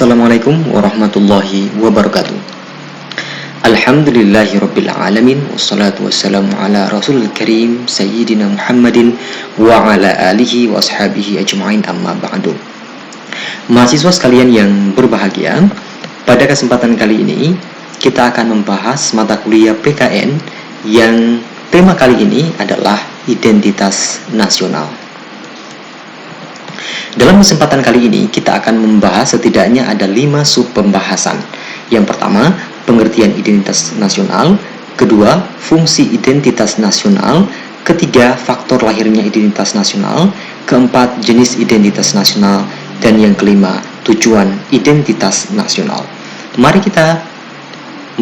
Assalamualaikum warahmatullahi wabarakatuh. Alhamdulillahirabbil alamin wassalatu wassalamu ala rasulil karim sayyidina Muhammadin wa ala alihi wa ashabihi ajma'in amma ba'du. Mahasiswa sekalian yang berbahagia, pada kesempatan kali ini kita akan membahas mata kuliah PKN yang tema kali ini adalah identitas nasional. Dalam kesempatan kali ini, kita akan membahas setidaknya ada 5 sub pembahasan. Yang pertama, pengertian identitas nasional. Kedua, fungsi identitas nasional. Ketiga, faktor lahirnya identitas nasional. Keempat, jenis identitas nasional. Dan yang kelima, tujuan identitas nasional. Mari kita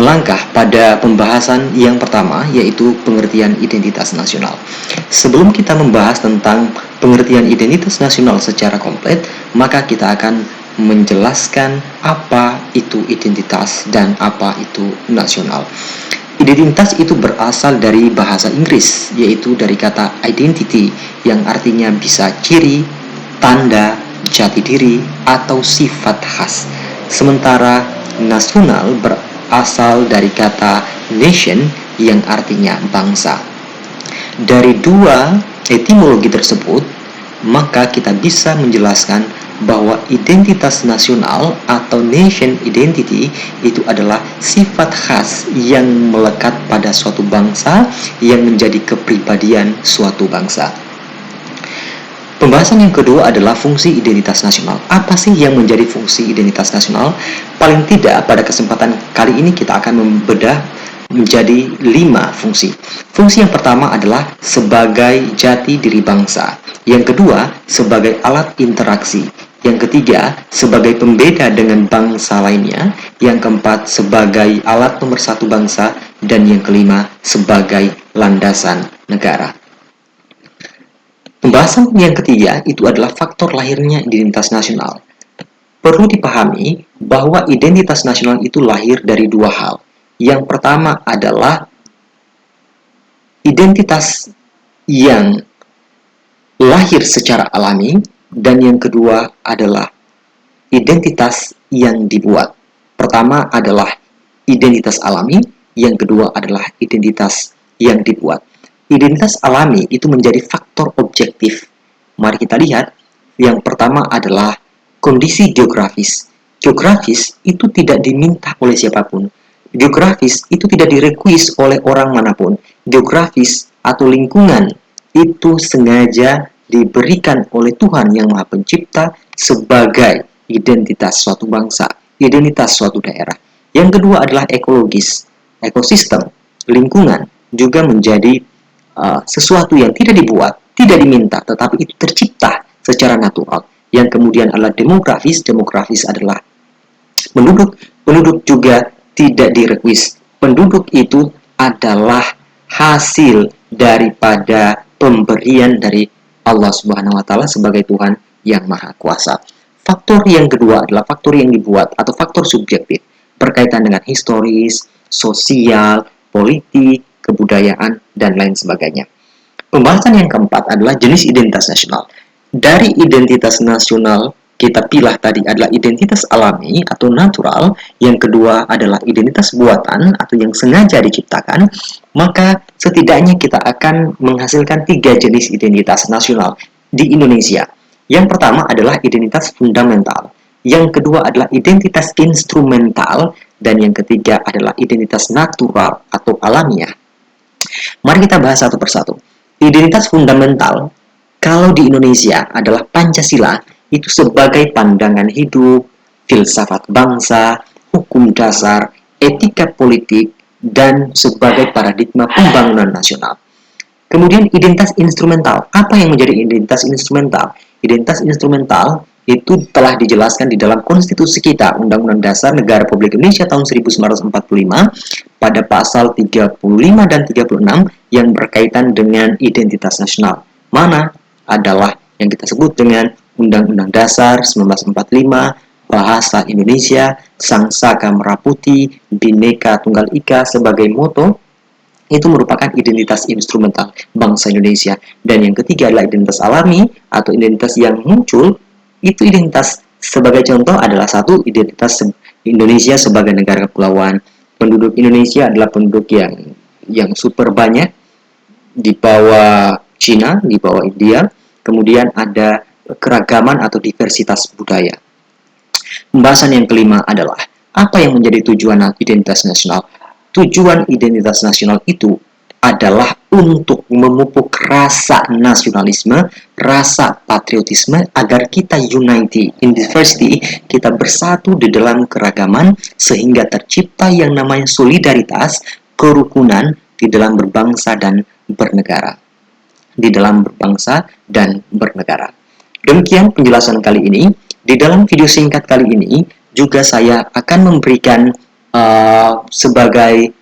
melangkah pada pembahasan yang pertama, yaitu pengertian identitas nasional. Sebelum kita membahas tentang pengertian identitas nasional secara komplit, maka kita akan menjelaskan apa itu identitas dan apa itu nasional. Identitas itu berasal dari bahasa Inggris, yaitu dari kata identity, yang artinya bisa ciri, tanda, jati diri, atau sifat khas. Sementara nasional berasal dari kata nation, yang artinya bangsa. Dari dua etimologi tersebut, maka kita bisa menjelaskan bahwa identitas nasional atau nation identity itu adalah sifat khas yang melekat pada suatu bangsa yang menjadi kepribadian suatu bangsa. Pembahasan yang kedua adalah fungsi identitas nasional. Apa sih yang menjadi fungsi identitas nasional? Paling tidak pada kesempatan kali ini kita akan membedah menjadi 5 fungsi. Fungsi yang pertama adalah sebagai jati diri bangsa. Yang kedua, sebagai alat interaksi. Yang ketiga, sebagai pembeda dengan bangsa lainnya. Yang keempat, sebagai alat pemersatu bangsa. Dan yang kelima, sebagai landasan negara. Pembahasan yang ketiga itu adalah faktor lahirnya identitas nasional. Perlu dipahami bahwa identitas nasional itu lahir dari 2 hal. Yang pertama adalah identitas yang lahir secara alami, dan yang kedua adalah identitas yang dibuat. Pertama adalah identitas alami, yang kedua adalah identitas yang dibuat. Identitas alami itu menjadi faktor objektif. Mari kita lihat. Yang pertama adalah kondisi geografis. Geografis itu tidak diminta oleh siapapun. Geografis itu tidak direquest oleh orang manapun. Geografis atau lingkungan itu sengaja diberikan oleh Tuhan yang Maha Pencipta sebagai identitas suatu bangsa, identitas suatu daerah. Yang kedua adalah ekologis. Ekosistem, lingkungan juga menjadi sesuatu yang tidak dibuat, tidak diminta, tetapi itu tercipta secara natural. Yang kemudian adalah demografis. Demografis adalah penduduk. Penduduk juga tidak direquest. Penduduk itu adalah hasil daripada pemberian dari Allah Subhanahu wa taala sebagai Tuhan yang Maha Kuasa. Faktor yang kedua adalah faktor yang dibuat atau faktor subjektif, berkaitan dengan historis, sosial, politik, kebudayaan, dan lain sebagainya. Pembahasan yang keempat adalah jenis identitas nasional. Dari identitas nasional kita pilih tadi adalah identitas alami atau natural, yang kedua adalah identitas buatan atau yang sengaja diciptakan, maka setidaknya kita akan menghasilkan 3 jenis identitas nasional di Indonesia. Yang pertama adalah identitas fundamental, yang kedua adalah identitas instrumental, dan yang ketiga adalah identitas natural atau alamiah. Mari kita bahas satu persatu. Identitas fundamental, kalau di Indonesia adalah Pancasila, itu sebagai pandangan hidup, filsafat bangsa, hukum dasar, etika politik, dan sebagai paradigma pembangunan nasional. Kemudian identitas instrumental. Apa yang menjadi identitas instrumental? Identitas instrumental itu telah dijelaskan di dalam konstitusi kita, Undang-Undang Dasar Negara Republik Indonesia tahun 1945, pada pasal 35 dan 36 yang berkaitan dengan identitas nasional. Mana adalah yang kita sebut dengan Undang-Undang Dasar 1945, Bahasa Indonesia, Sang Saka Merah Putih, Bhinneka Tunggal Ika sebagai moto, itu merupakan identitas instrumental bangsa Indonesia. Dan yang ketiga adalah identitas alami atau identitas yang muncul, itu identitas Sebagai contoh adalah satu, identitas Indonesia sebagai negara kepulauan. Penduduk Indonesia adalah penduduk yang super banyak, di bawah Cina, di bawah India. Kemudian ada keragaman atau diversitas budaya. Pembahasan yang kelima adalah apa yang menjadi tujuan identitas nasional. Tujuan identitas nasional itu adalah untuk memupuk rasa nasionalisme, rasa patriotisme agar kita unity in diversity, kita bersatu di dalam keragaman sehingga tercipta yang namanya solidaritas, kerukunan di dalam berbangsa dan bernegara. Di dalam berbangsa dan bernegara. Demikian penjelasan kali ini. Di dalam video singkat kali ini juga saya akan memberikan sebagai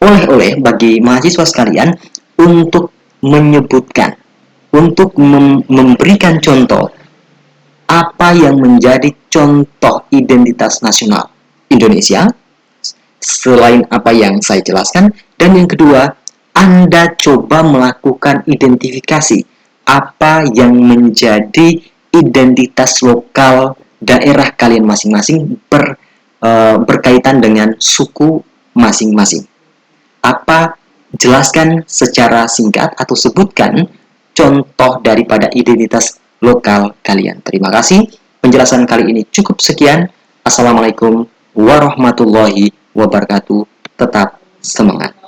oleh-oleh bagi mahasiswa sekalian untuk menyebutkan, untuk memberikan contoh apa yang menjadi contoh identitas nasional Indonesia selain apa yang saya jelaskan. Dan yang kedua, Anda coba melakukan identifikasi apa yang menjadi identitas lokal daerah kalian masing-masing berkaitan dengan suku masing-masing. Apa, jelaskan secara singkat atau sebutkan contoh daripada identitas lokal kalian. Terima kasih. Penjelasan kali ini cukup sekian. Assalamualaikum warahmatullahi wabarakatuh. Tetap semangat.